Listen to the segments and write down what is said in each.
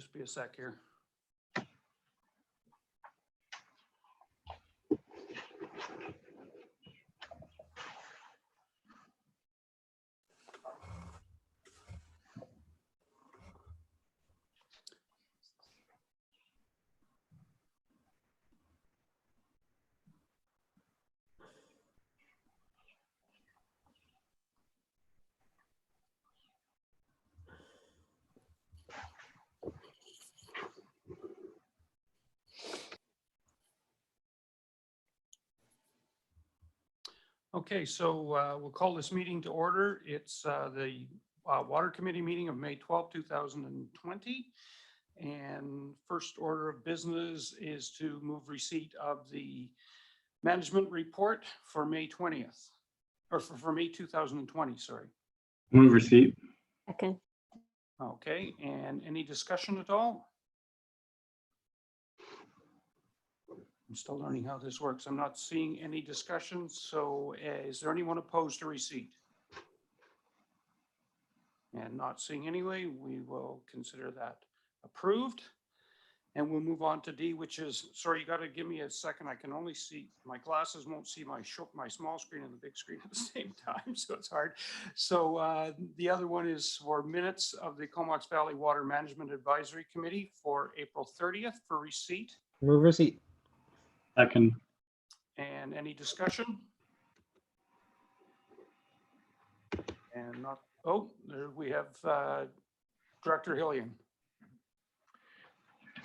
just be a sec here. Okay, so we'll call this meeting to order. It's the Water Committee meeting of May 12, 2020. And first order of business is to move receipt of the management report for May 20th, or for May 2020, sorry. Move receipt. Second. Okay, and any discussion at all? I'm still learning how this works. I'm not seeing any discussion. So is there anyone opposed to receipt? And not seeing anyway, we will consider that approved. And we'll move on to D, which is, sorry, you got to give me a second. I can only see, my glasses won't see my small screen and the big screen at the same time, so it's hard. So the other one is for minutes of the Comox Valley Water Management Advisory Committee for April 30th for receipt. Move receipt. Second. And any discussion? And not, oh, there we have Director Hillian.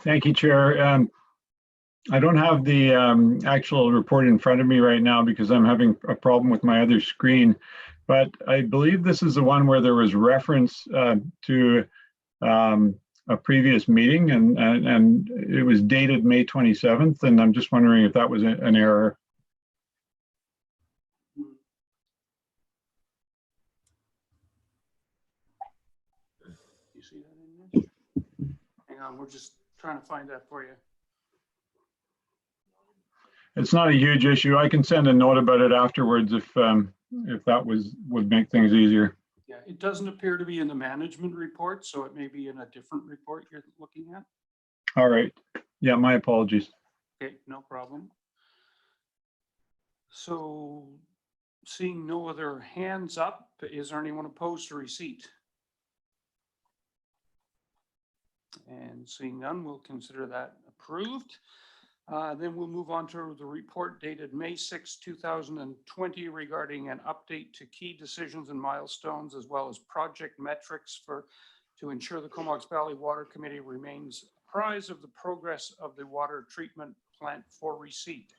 Thank you, Chair. I don't have the actual report in front of me right now because I'm having a problem with my other screen, but I believe this is the one where there was reference to a previous meeting and it was dated May 27th, and I'm just wondering if that was an error. You see that in there? Hang on, we're just trying to find that for you. It's not a huge issue. I can send a note about it afterwards if that would make things easier. Yeah, it doesn't appear to be in the management report, so it may be in a different report you're looking at. All right. Yeah, my apologies. Okay, no problem. So seeing no other hands up, is there anyone opposed to receipt? And seeing none, we'll consider that approved. Then we'll move on to the report dated May 6, 2020 regarding an update to key decisions and milestones, as well as project metrics to ensure the Comox Valley Water Committee remains apprised of the progress of the water treatment plant for receipt.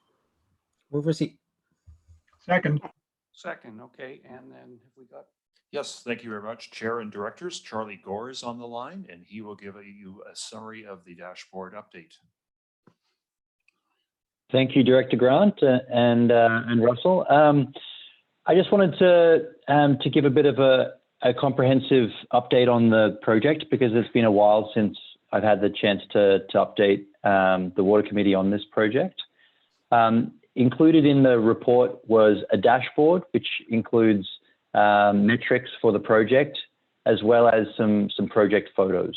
Move receipt. Second. Second, okay, and then have we got? Yes, thank you very much, Chair and Directors. Charlie Gore is on the line, and he will give you a summary of the dashboard update. Thank you, Director Grant and Russell. I just wanted to give a bit of a comprehensive update on the project because it's been a while since I've had the chance to update the Water Committee on this project. Included in the report was a dashboard which includes metrics for the project as well as some project photos.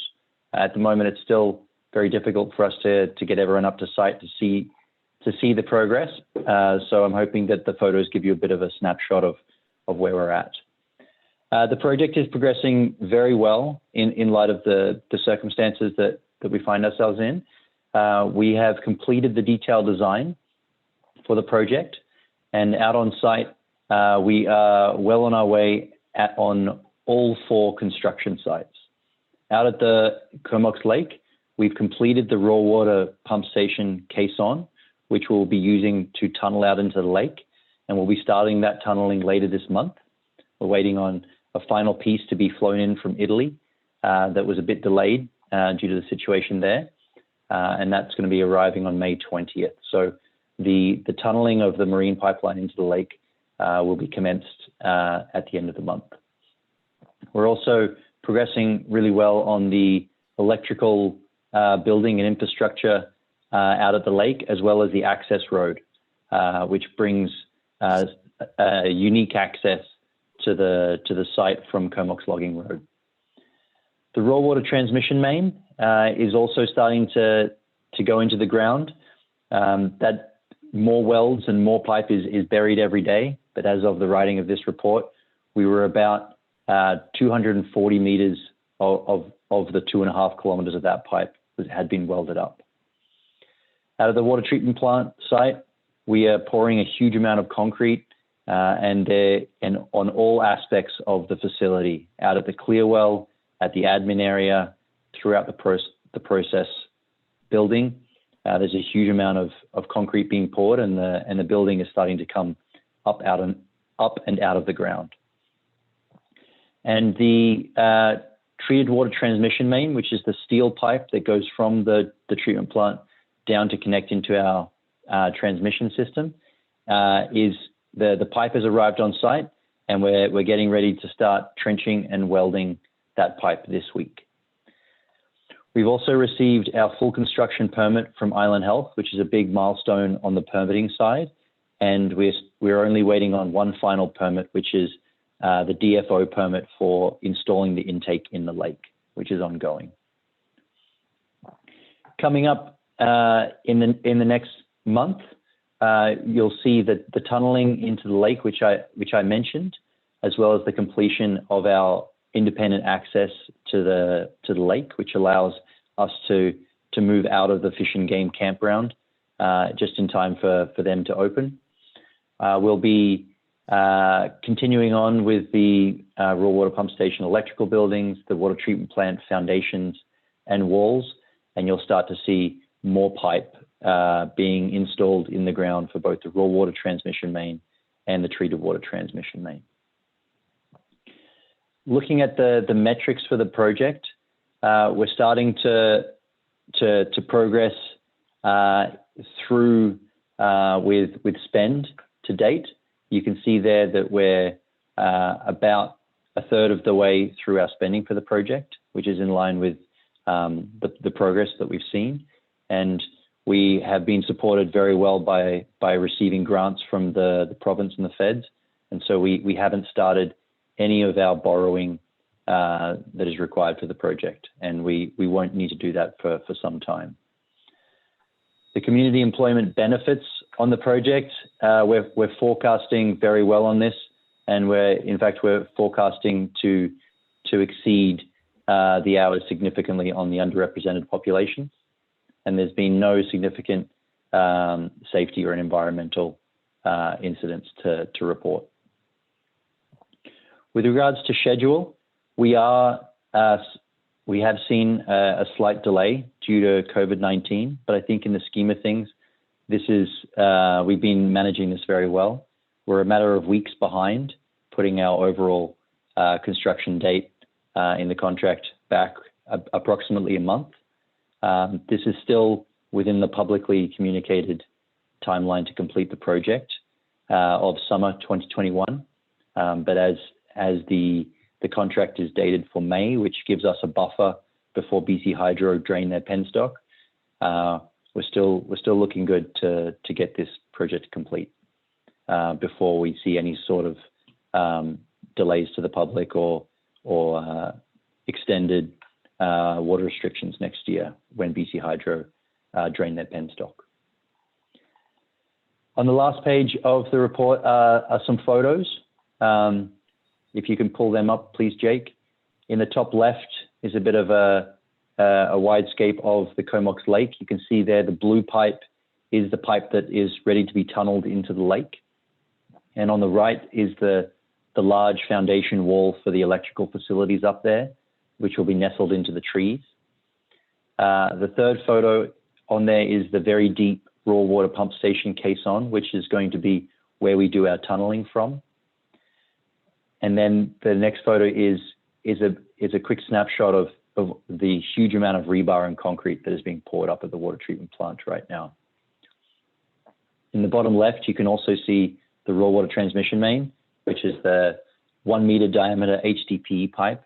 At the moment, it's still very difficult for us to get everyone up to site to see the progress. So I'm hoping that the photos give you a bit of a snapshot of where we're at. The project is progressing very well in light of the circumstances that we find ourselves in. We have completed the detailed design for the project, and out on site, we are well on our way on all 4 construction sites. Out at the Comox Lake, we've completed the raw water pump station caisson, which we'll be using to tunnel out into the lake, and we'll be starting that tunneling later this month. We're waiting on a final piece to be flown in from Italy that was a bit delayed due to the situation there, and that's going to be arriving on May 20th. So the tunneling of the marine pipeline into the lake will be commenced at the end of the month. We're also progressing really well on the electrical building and infrastructure out at the lake, as well as the access road, which brings unique access to the site from Comox Logging Road. The raw water transmission main is also starting to go into the ground. That more welds and more pipe is buried every day. But as of the writing of this report, we were about 240 meters of the 2.5 kilometers of that pipe that had been welded up. Out of the water treatment plant site, we are pouring a huge amount of concrete and on all aspects of the facility, out at the clear well, at the admin area, throughout the process building. There's a huge amount of concrete being poured, and the building is starting to come up and out of the ground. And the treated water transmission main, which is the steel pipe that goes from the treatment plant down to connect into our transmission system, is the pipe has arrived on site, and we're getting ready to start trenching and welding that pipe this week. We've also received our full construction permit from Island Health, which is a big milestone on the permitting side. And we're only waiting on one final permit, which is the Dfo permit for installing the intake in the lake, which is ongoing. Coming up in the next month, you'll see that the tunneling into the lake, which I mentioned, as well as the completion of our independent access to the lake, which allows us to move out of the Fish and Game campground just in time for them to open. We'll be continuing on with the raw water pump station electrical buildings, the water treatment plant foundations and walls, and you'll start to see more pipe being installed in the ground for both the raw water transmission main and the treated water transmission main. Looking at the metrics for the project, we're starting to progress through with spend to date. You can see there that we're about a third of the way through our spending for the project, which is in line with the progress that we've seen. And we have been supported very well by receiving grants from the province and the feds. And so we haven't started any of our borrowing that is required for the project. And we won't need to do that for some time. The community employment benefits on the project, we're forecasting very well on this. And we're forecasting to exceed the hours significantly on the underrepresented population. And there's been no significant safety or environmental incidents to report. With regards to schedule, we have seen a slight delay due to COVID-19, but I think in the scheme of things, we've been managing this very well. We're a matter of weeks behind putting our overall construction date in the contract back approximately a month. This is still within the publicly communicated timeline to complete the project of summer 2021. But as the contract is dated for May, which gives us a buffer before BC Hydro drain their penstock, we're still looking good to get this project complete before we see any sort of delays to the public or extended water restrictions next year when BC Hydro drain their penstock. On the last page of the report are some photos. If you can pull them up, please, Jake. In the top left is a bit of a widescape of the Comox Lake. You can see there the blue pipe is the pipe that is ready to be tunneled into the lake. And on the right is the large foundation wall for the electrical facilities up there, which will be nestled into the trees. The third photo on there is the very deep raw water pump station caisson, which is going to be where we do our tunneling from. And then the next photo is a quick snapshot of the huge amount of rebar and concrete that is being poured up at the water treatment plant right now. In the bottom left, you can also see the raw water transmission main, which is the 1 meter diameter HDPE pipe,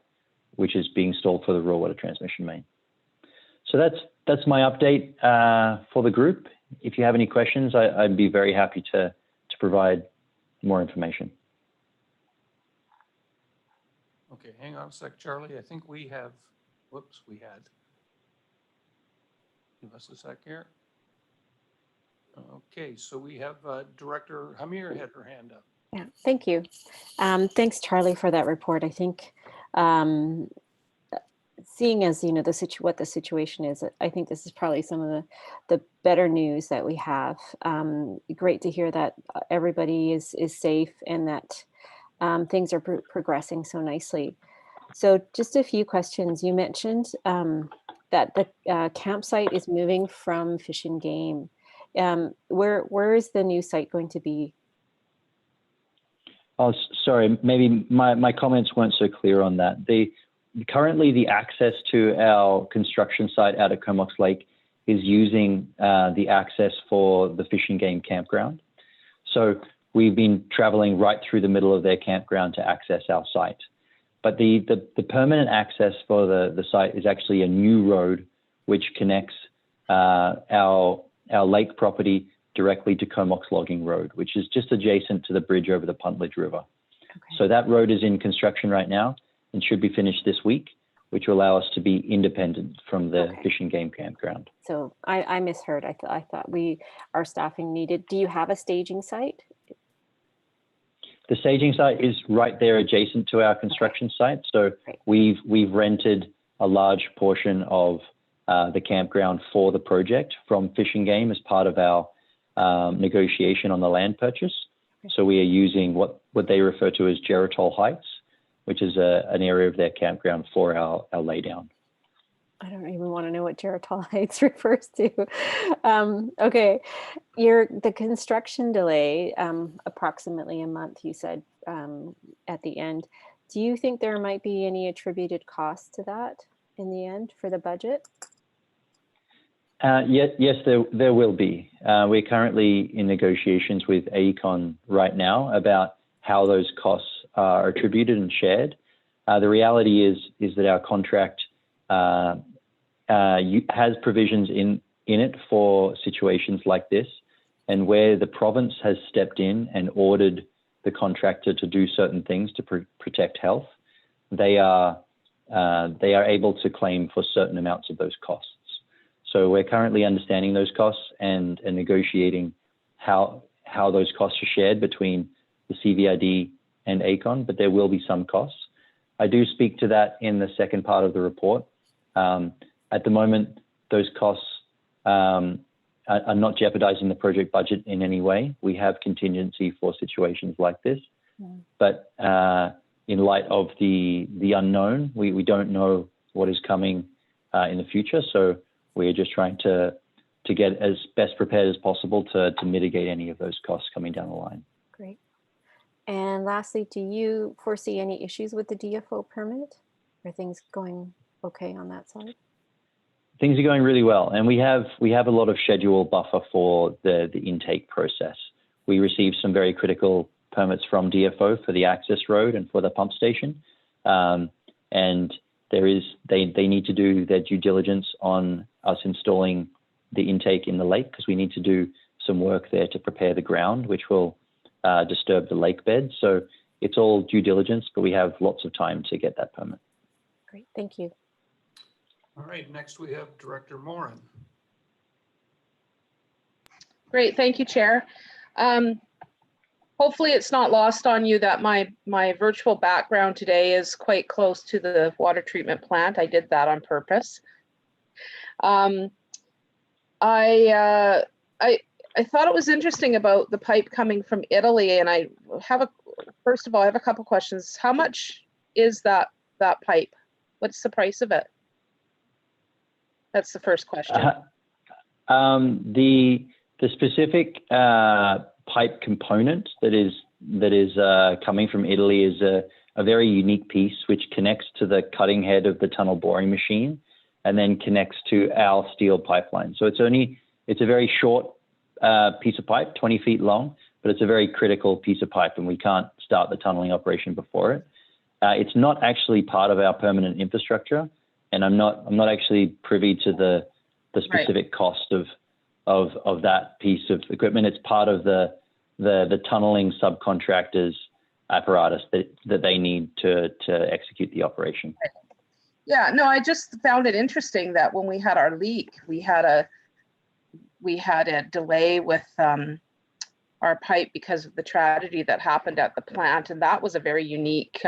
which is being installed for the raw water transmission main. So that's my update for the group. If you have any questions, I'd be very happy to provide more information. Okay, hang on a sec, Charlie. I think we have whoops, we had. Give us a sec here. Okay, so we have Director Hamir had her hand up. Yeah, thank you. Thanks, Charlie, for that report. I think seeing as you know what the situation is, I think this is probably some of the better news that we have. Great to hear that everybody is safe and that things are progressing so nicely. So just a few questions. You mentioned that the campsite is moving from Fish and Game. Where is the new site going to be? Oh, sorry, maybe my comments weren't so clear on that. Currently, the access to our construction site out at Comox Lake is using the access for the Fish and Game campground. So we've been traveling right through the middle of their campground to access our site. But the permanent access for the site is actually a new road which connects our lake property directly to Comox Logging Road, which is just adjacent to the bridge over the Puntledge River. Okay. So that road is in construction right now and should be finished this week, which will allow us to be independent from the Okay. Fish and Game campground. So I misheard. I thought our staffing needed. Do you have a staging site? The staging site is right there adjacent to our construction site. So Great. we've rented a large portion of the campground for the project from Fish and Game as part of our negotiation on the land purchase. Okay. So we are using what they refer to as Geritol Heights, which is an area of their campground for our laydown. I don't even want to know what Geritol Heights refers to. Okay, the construction delay, approximately a month, you said at the end. Do you think there might be any attributed costs to that in the end for the budget? Yes, there will be. We're currently in negotiations with AECON right now about how those costs are attributed and shared. The reality is that our contract has provisions in it for situations like this, and where the province has stepped in and ordered the contractor to do certain things to protect health, they are able to claim for certain amounts of those costs. So we're currently understanding those costs and negotiating how those costs are shared between the CVID and AECON, but there will be some costs. I do speak to that in the second part of the report. At the moment, those costs are not jeopardizing the project budget in any way. We have contingency for situations like this, but in light of the unknown, we don't know what is coming in the future. So we're just trying to get as best prepared as possible to mitigate any of those costs coming down the line. Great. And lastly, do you foresee any issues with the Dfo permit? Are things going okay on that side? Things are going really well, and we have a lot of schedule buffer for the intake process. We received some very critical permits from Dfo for the access road and for the pump station, and they need to do their due diligence on us installing the intake in the lake, because we need to do some work there to prepare the ground, which will disturb the lake bed. So it's all due diligence, but we have lots of time to get that permit. Great, thank you. All right, next we have Director Morin. Great, thank you, Chair. Hopefully it's not lost on you that my virtual background today is quite close to the water treatment plant. I did that on purpose. I thought it was interesting about the pipe coming from Italy, and first of all, I have a couple questions. How much is that pipe? What's the price of it? That's the first question. The specific pipe component that is coming from Italy is a very unique piece which connects to the cutting head of the tunnel boring machine and then connects to our steel pipeline. So it's a very short piece of pipe, 20 feet long, but it's a very critical piece of pipe, and we can't start the tunneling operation before it. It's not actually part of our permanent infrastructure, and I'm not actually privy to the specific cost of that piece of equipment. It's part of the tunneling subcontractors apparatus that they need to execute the operation. Yeah, no, I just found it interesting that when we had our leak, we had a delay with our pipe because of the tragedy that happened at the plant, and that was a very unique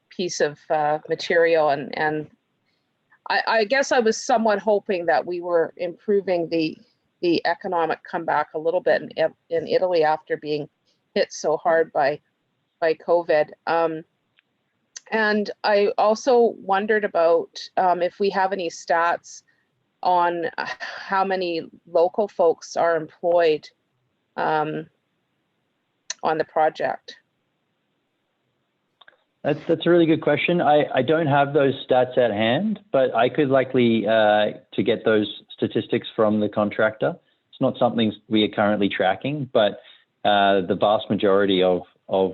piece of material. And I guess I was somewhat hoping that we were improving the economic comeback a little bit in Italy after being hit so hard by COVID. And I also wondered about if we have any stats on how many local folks are employed on the project. That's a really good question. I don't have those stats at hand, but I could likely to get those statistics from the contractor. It's not something we are currently tracking, but the vast majority of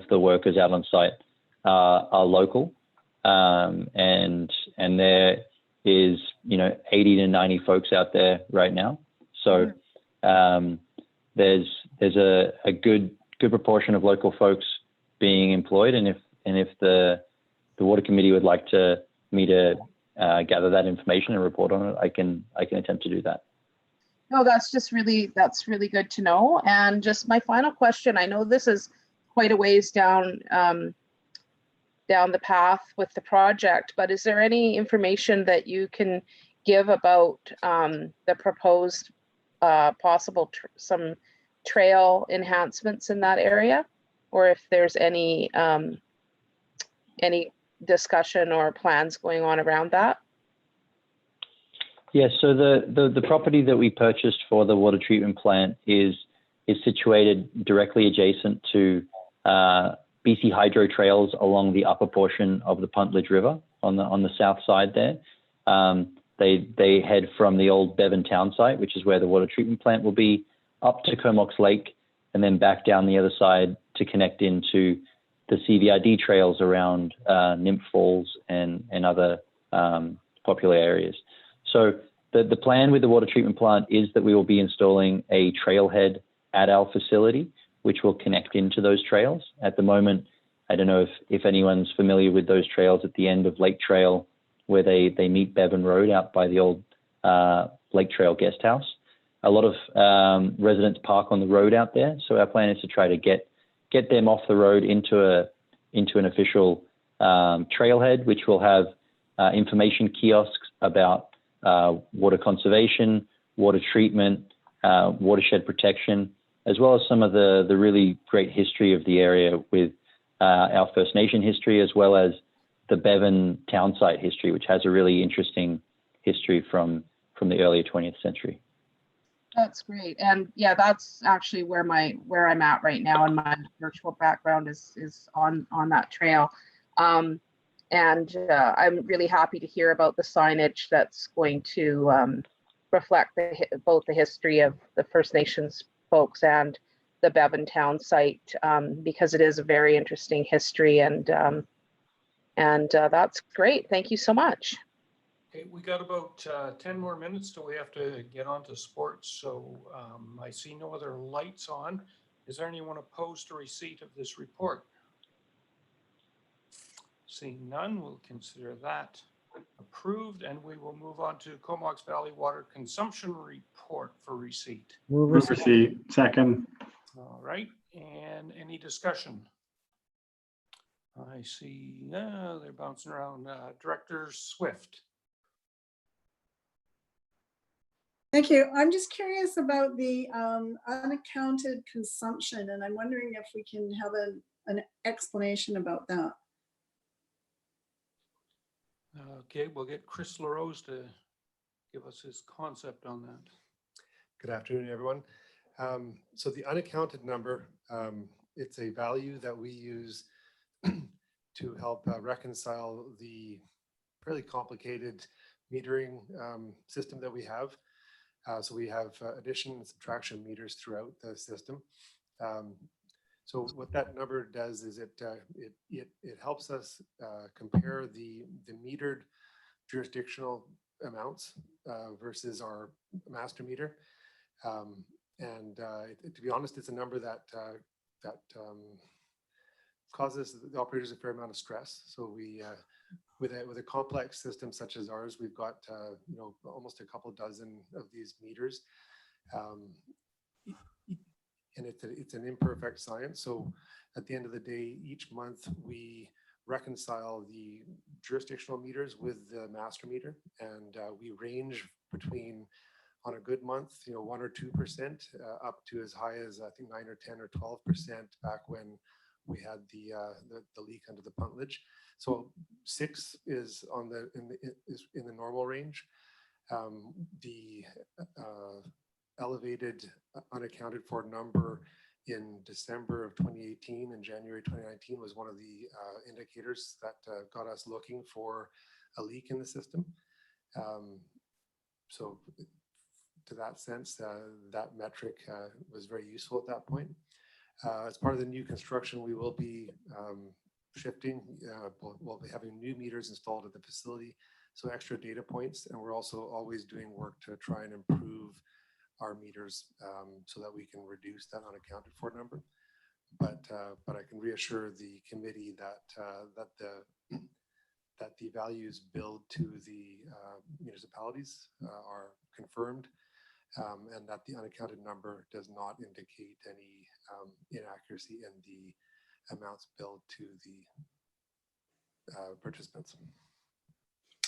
the workers out on site are local, and there is 80 to 90 folks out there right now. So there's a good proportion of local folks being employed, and if the water committee would like me to gather that information and report on it, I can attempt to do that. No, that's really good to know. And just my final question, I know this is quite a ways down the path with the project, but is there any information that you can give about the proposed possible some trail enhancements in that area, or if there's any discussion or plans going on around that? Yes, so the property that we purchased for the water treatment plant is situated directly adjacent to BC Hydro trails along the upper portion of the Puntledge River on the south side there. They head from the old Bevan town site, which is where the water treatment plant will be, up to Comox Lake, and then back down the other side to connect into the CVID trails around Nymph Falls and other popular areas. So the plan with the water treatment plant is that we will be installing a trailhead at our facility, which will connect into those trails. At the moment, I don't know if anyone's familiar with those trails at the end of Lake Trail, where they meet Bevan Road out by the old Lake Trail guest house. A lot of residents park on the road out there. So our plan is to try to get them off the road into an official trailhead, which will have information kiosks about water conservation, water treatment, watershed protection, as well as some of the really great history of the area with our First Nation history, as well as the Bevan town site history, which has a really interesting history from the earlier 20th century. That's great. And yeah, that's actually where I'm at right now, and my virtual background is on that trail. And I'm really happy to hear about the signage that's going to reflect both the history of the First Nations folks and the Bevan town site, because it is a very interesting history, and that's great. Thank you so much. Okay, we got about 10 more minutes till we have to get on to sports. So I see no other lights on. Is there anyone opposed to receipt of this report? Seeing none, we'll consider that approved, and we will move on to Comox Valley Water Consumption Report for receipt. Move Move receipt. receipt. Second. All right, and any discussion? I see, they're bouncing around. Director Swift. Thank you. I'm just curious about the unaccounted consumption, and I'm wondering if we can have an explanation about that. Okay, we'll get Chris LaRose to give us his concept on that. Good afternoon, everyone. So the unaccounted number, it's a value that we use to help reconcile the fairly complicated metering system that we have. So we have addition and subtraction meters throughout the system. So what that number does is it helps us compare the metered jurisdictional amounts versus our master meter. And to be honest, it's a number that causes the operators a fair amount of stress. So we, with a complex system such as ours, we've got you know, almost a couple dozen of these meters, and it's an imperfect science. So at the end of the day, each month we reconcile the jurisdictional meters with the master meter, and we range between, on a good month, you know, 1 or 2%, up to as high as I think 9 or 10 or 12% back when we had the leak under the puntledge. So 6 is on the in the normal range. The elevated unaccounted for number in December of 2018 and January 2019 was one of the indicators that got us looking for a leak in the system. So to that sense, that metric was very useful at that point. As part of the new construction, we will be shifting, we'll be having new meters installed at the facility, so extra data points, and we're also always doing work to try and improve our meters so that we can reduce that unaccounted for number. But I can reassure the committee that the values billed to the municipalities are confirmed, and that the unaccounted number does not indicate any inaccuracy in the amounts billed to the participants.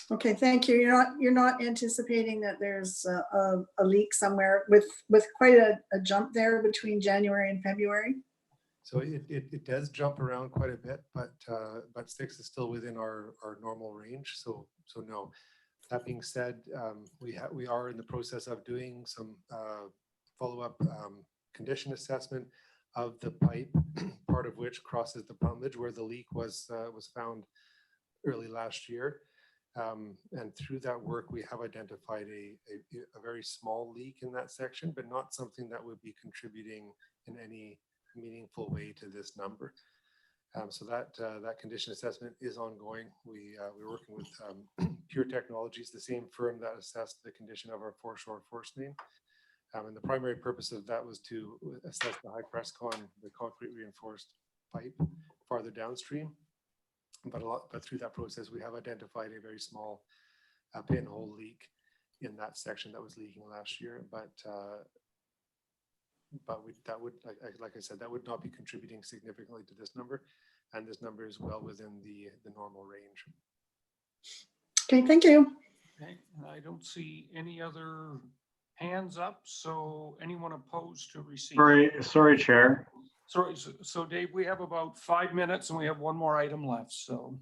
Okay, thank you. You're not anticipating that there's a leak somewhere with quite a jump there between January and February? So it does jump around quite a bit, but 6 is still within our normal range. So no. That being said, we are in the process of doing some follow-up condition assessment of the pipe, part of which crosses the puntledge where the leak was found early last year. And through that work, we have identified a very small leak in that section, but not something that would be contributing in any meaningful way to this number. So that condition assessment is ongoing. We're working with Pure Technologies, the same firm that assessed the condition of our foreshore force main. And the primary purpose of that was to assess the high presscon, the concrete reinforced pipe farther downstream. But through that process, we have identified a very small pinhole leak in that section that was leaking last year. But that would, like I said, that would not be contributing significantly to this number, and this number is well within the normal range. Okay, thank you. Okay, and I don't see any other hands up. So anyone opposed to receive? Sorry, Chair. Sorry, so Dave, we have about 5 minutes and we have one more item left, so.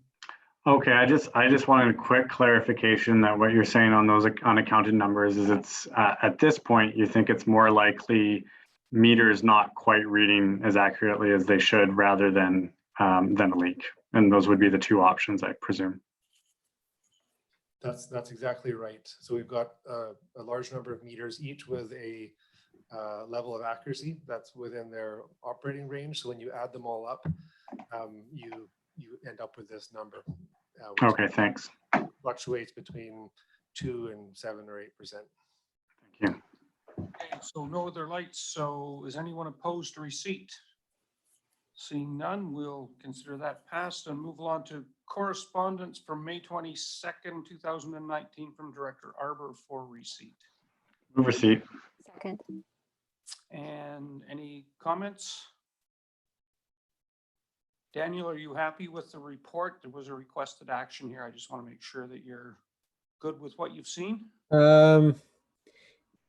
Okay, I just wanted a quick clarification that what you're saying on those unaccounted numbers is it's at this point, you think it's more likely meters not quite reading as accurately as they should rather than a leak. And those would be the two options, I presume. That's exactly right. So we've got a large number of meters, each with a level of accuracy that's within their operating range. So when you add them all up, you end up with this number. Okay, thanks. Fluctuates between 2 and 7 or 8%. Thank you. Okay, so no other lights. So is anyone opposed to receipt? Seeing none, we'll consider that passed and move on to correspondence from May 22nd, 2019 from Director Arbor for receipt. Move receipt. Second. And any comments? Daniel, are you happy with the report? There was a requested action here. I just want to make sure that you're good with what you've seen.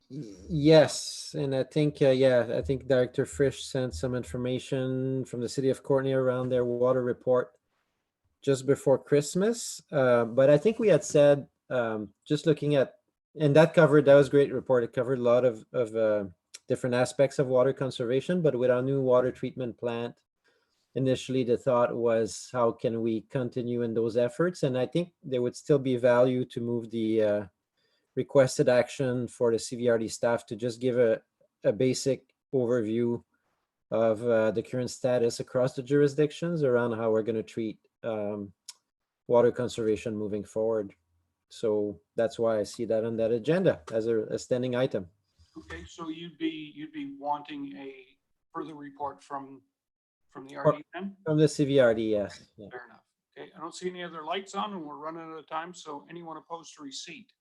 Yes, and I think I think Director Frisch sent some information from the city of Courtenay around their water report just before Christmas. But I think we had said just looking at, and that was a great report. It covered a lot of different aspects of water conservation, but with our new water treatment plant, initially the thought was how can we continue in those efforts? And I think there would still be value to move the requested action for the CVRD staff to just give a basic overview of the current status across the jurisdictions around how we're going to treat water conservation moving forward. So that's why I see that on that agenda as a standing item. Okay, so you'd be wanting a further report from from the RD then? From the CVRD, yes. Yeah. Fair enough. Okay, I don't see any other lights on and we're running out of time, so anyone opposed to receipt?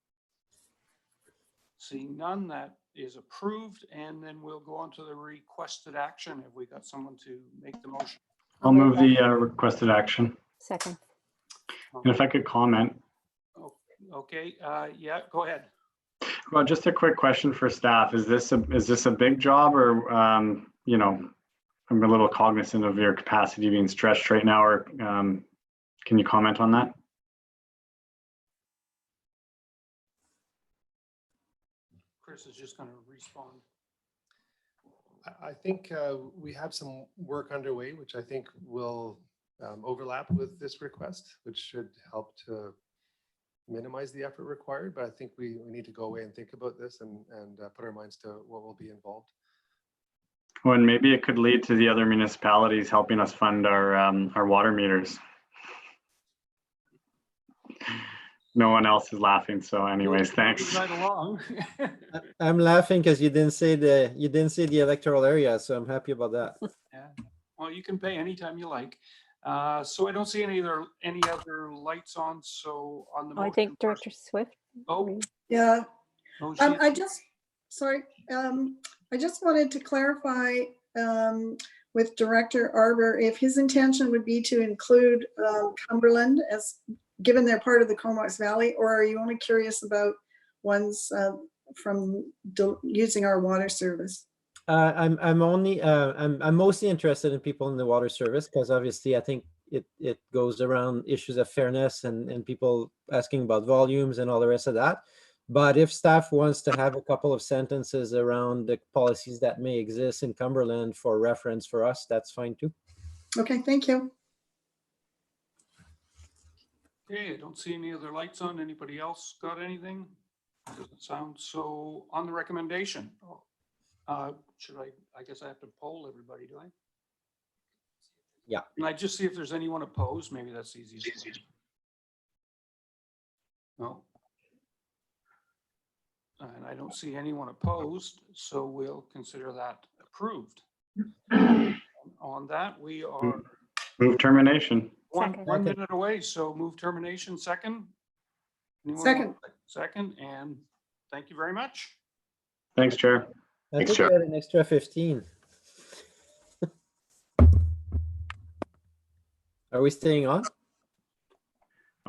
Seeing none, that is approved, and then we'll go on to the requested action. Have we got someone to make the motion? I'll move the requested action. Second. And if I could comment, Okay, yeah, go ahead. well, just a quick question for staff. Is this a big job, or, you know, I'm a little cognizant of your capacity being stretched right now, or can you comment on that? Chris is just going to respond. I think we have some work underway, which I think will overlap with this request, which should help to minimize the effort required. But I think we need to go away and think about this and put our minds to what will be involved. Well, and maybe it could lead to the other municipalities helping us fund our water meters. No one else is laughing, so anyways, thanks. Right along. I'm laughing because you didn't say the electoral area, so I'm happy about that. Yeah. Well, you can pay anytime you like. So I don't see any other lights on. So on the Oh, I motion think first- Director Swift. Oh, Yeah, oh, I just wanted to clarify with Director Arbor if his intention would be to include Cumberland as given they're part of the Comox Valley, or are you only curious about ones from using our water service? I'm mostly interested in people in the water service because obviously I think it goes around issues of fairness and people asking about volumes and all the rest of that. But if staff wants to have a couple of sentences around the policies that may exist in Cumberland for reference for us, that's fine too. Okay, thank you. okay. I don't see any other lights on. Anybody else got anything? Doesn't sound so. On the recommendation, should I guess I have to poll everybody, do I? Yeah. Can I just see if there's anyone opposed? Maybe that's the easiest. No. And I don't see anyone opposed, so we'll consider that approved. On that, we are Move termination. one Second. minute away, so move termination second. Anyone Second. want- Second, and thank you very much. Thanks, Chair. I think we had an extra 15. Are we staying on?